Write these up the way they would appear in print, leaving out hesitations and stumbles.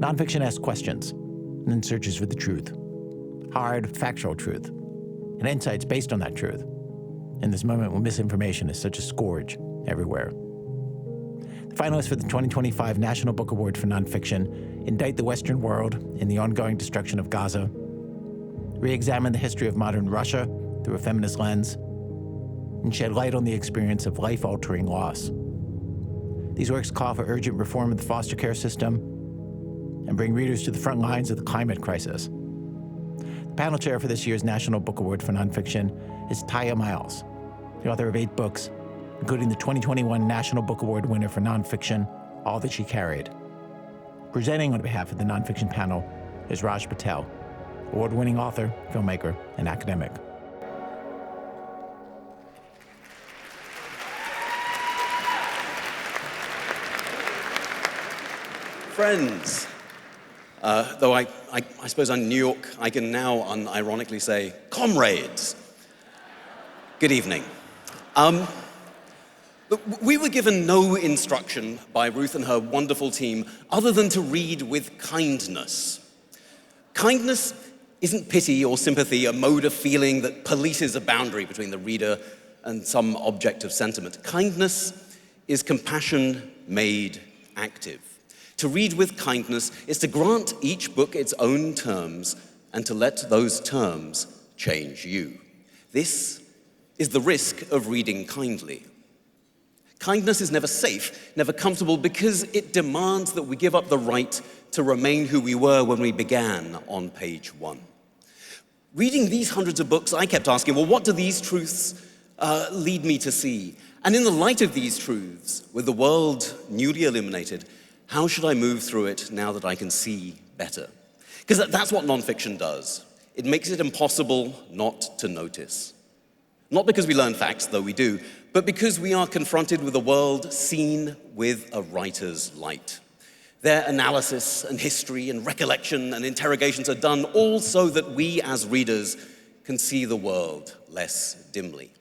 Nonfiction asks questions and then searches for the truth. Hard, factual truth, and insights based on that truth. In this moment when misinformation is such a scourge everywhere. The finalists for the 2025 National Book Award for Nonfiction indict the Western world in the ongoing destruction of Gaza, re-examine the history of modern Russia through a feminist lens, and shed light on the experience of life-altering loss. These works call for urgent reform of the foster care system and bring readers to the front lines of the climate crisis. The panel chair for this year's National Book Award for Nonfiction is Taya Miles, the author of 8 books, including the 2021 National Book Award winner for nonfiction, All That She Carried. Presenting on behalf of the nonfiction panel is Raj Patel, award-winning author, filmmaker, and academic. Friends, though I suppose I'm New York, I can now unironically say, comrades, good evening. We were given no instruction by Ruth and her wonderful team other than to read with kindness. Kindness isn't pity or sympathy, a mode of feeling that polices a boundary between the reader and some object of sentiment. Kindness is compassion made active. To read with kindness is to grant each book its own terms and to let those terms change you. This is the risk of reading kindly. Kindness is never safe, never comfortable, because it demands that we give up the right to remain who we were when we began on page 1. Reading these hundreds of books, I kept asking, well, what do these truths lead me to see? And in the light of these truths, with the world newly illuminated, how should I move through it now that I can see better? Because that's what nonfiction does. It makes it impossible not to notice. Not because we learn facts, though we do, but because we are confronted with a world seen with a writer's light. Their analysis and history and recollection and interrogations are done all so that we as readers can see the world less dimly.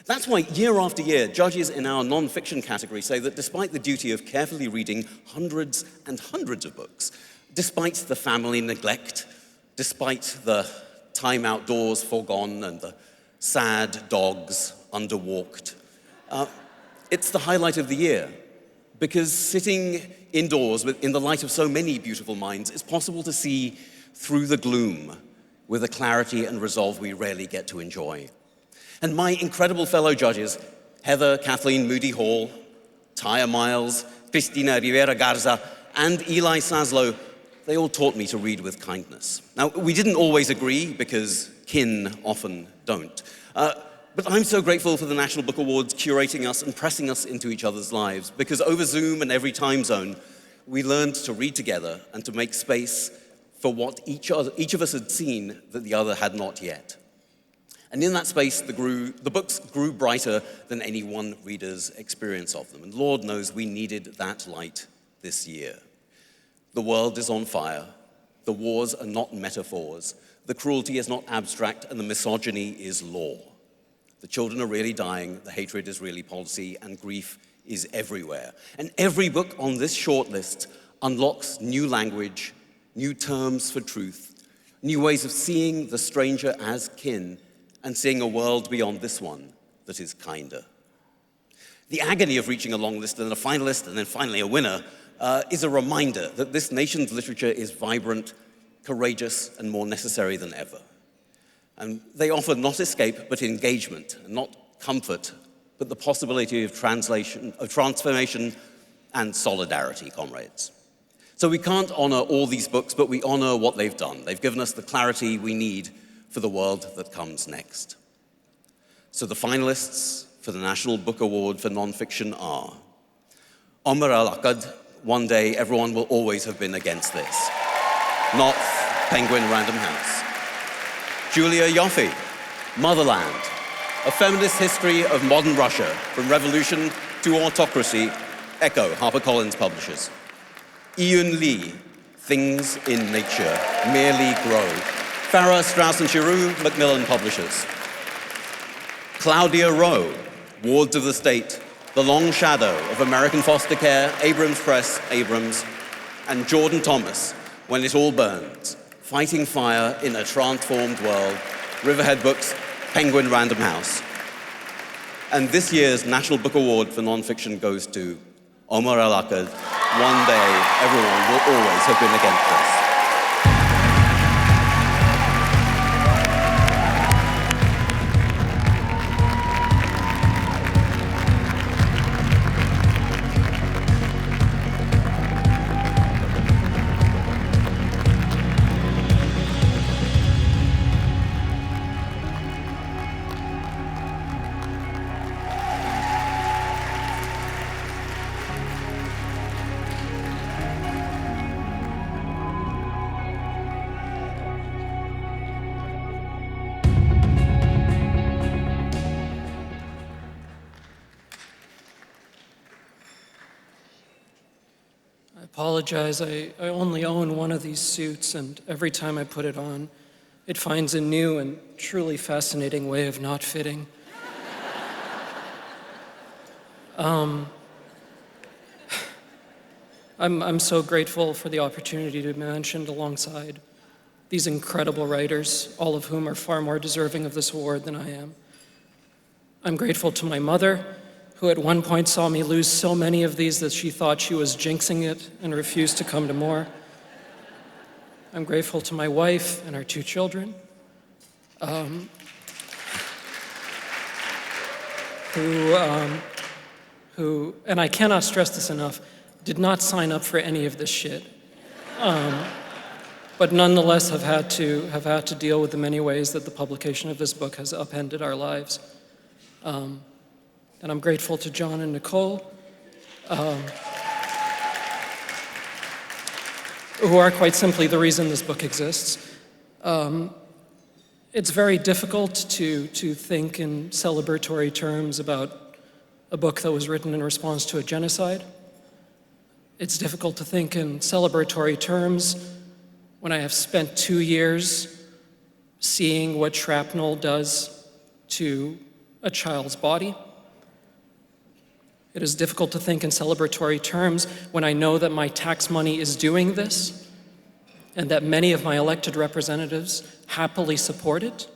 That's why year after year, judges in our non-fiction category say that despite the duty of carefully reading hundreds and hundreds of books, despite the family neglect, despite the time outdoors foregone and the sad dogs underwalked, it's the highlight of the year, because sitting indoors in the light of so many beautiful minds, it's possible to see through the gloom with a clarity and resolve we rarely get to enjoy. And my incredible fellow judges, Heather Kathleen Moody Hall, Taya Miles, Cristina Rivera Garza, and Eli Saslow, they all taught me to read with kindness. Now, we didn't always agree, because kin often don't. But I'm so grateful for the National Book Awards curating us and pressing us into each other's lives, because over Zoom and every time zone, we learned to read together and to make space for what each of us had seen that the other had not yet. And in that space, the books grew brighter than any one reader's experience of them. And Lord knows we needed that light this year. The world is on fire. The wars are not metaphors. The cruelty is not abstract, and the misogyny is law. The children are really dying, the hatred is really policy, and grief is everywhere. And every book on this short list unlocks new language, new terms for truth, new ways of seeing the stranger as kin, and seeing a world beyond this one that is kinder. The agony of reaching a long list and a finalist and then finally a winner is a reminder that this nation's literature is vibrant, courageous, and more necessary than ever. And they offer not escape, but engagement, and not comfort, but the possibility of translation, of transformation, and solidarity, comrades. So we can't honor all these books, but we honor what they've done. They've given us the clarity we need for the world that comes next. So the finalists for the National Book Award for Nonfiction are Omar El Akkad, One Day Everyone Will Always Have Been Against This. Knopf, Penguin Random House. Julia Yoffe, Motherland, A Feminist History of Modern Russia, From Revolution to Autocracy, Echo, HarperCollins Publishers. Iyun Lee, Things in Nature, Merely Grow, Farah, Straus and Giroux, Macmillan Publishers. Claudia Rowe, Wards of the State, The Long Shadow of American Foster Care, Abrams Press, Abrams. and Jordan Thomas, When It All Burns, Fighting Fire in a Transformed World, Riverhead Books, Penguin Random House. And this year's National Book Award for Nonfiction goes to Omar El Akkad. One day, everyone will always have been against us. I apologize. I only own one of these suits, and every time I put it on, it finds a new and truly fascinating way of not fitting. I'm so grateful for the opportunity to be mentioned alongside these incredible writers, all of whom are far more deserving of this award than I am. I'm grateful to my mother, who at one point saw me lose so many of these that she thought she was jinxing it and refused to come to more. I'm grateful to my wife and our 2 children, who, and I cannot stress this enough, did not sign up for any of this shit, but nonetheless have had to deal with the many ways that the publication of this book has upended our lives. And I'm grateful to John and Nicole, who are quite simply the reason this book exists. It's very difficult to think in celebratory terms about a book that was written in response to a genocide. It's difficult to think in celebratory terms when I have spent 2 years seeing what shrapnel does to a child's body. It is difficult to think in celebratory terms when I know that my tax money is doing this and that many of my elected representatives happily support it.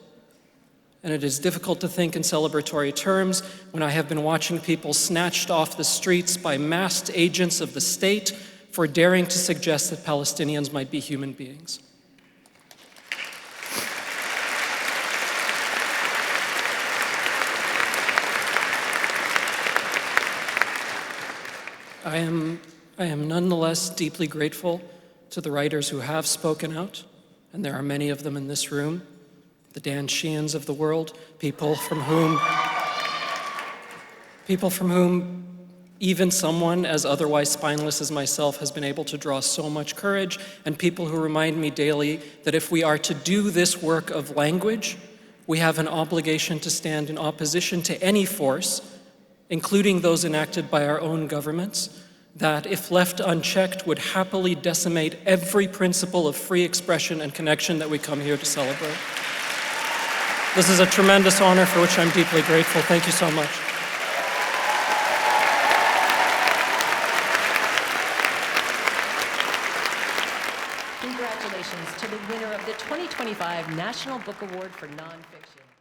And it is difficult to think in celebratory terms when I have been watching people snatched off the streets by masked agents of the state for daring to suggest that Palestinians might be human beings. I am nonetheless deeply grateful to the writers who have spoken out, and there are many of them in this room, the Dan Sheehan's of the world, people from whom even someone as otherwise spineless as myself has been able to draw so much courage, and people who remind me daily that if we are to do this work of language, we have an obligation to stand in opposition to any force, including those enacted by our own governments, that, if left unchecked, would happily decimate every principle of free expression and connection that we come here to celebrate. This is a tremendous honor for which I'm deeply grateful. Thank you so much. Congratulations to the winner of the 2025 National Book Award for Nonfiction.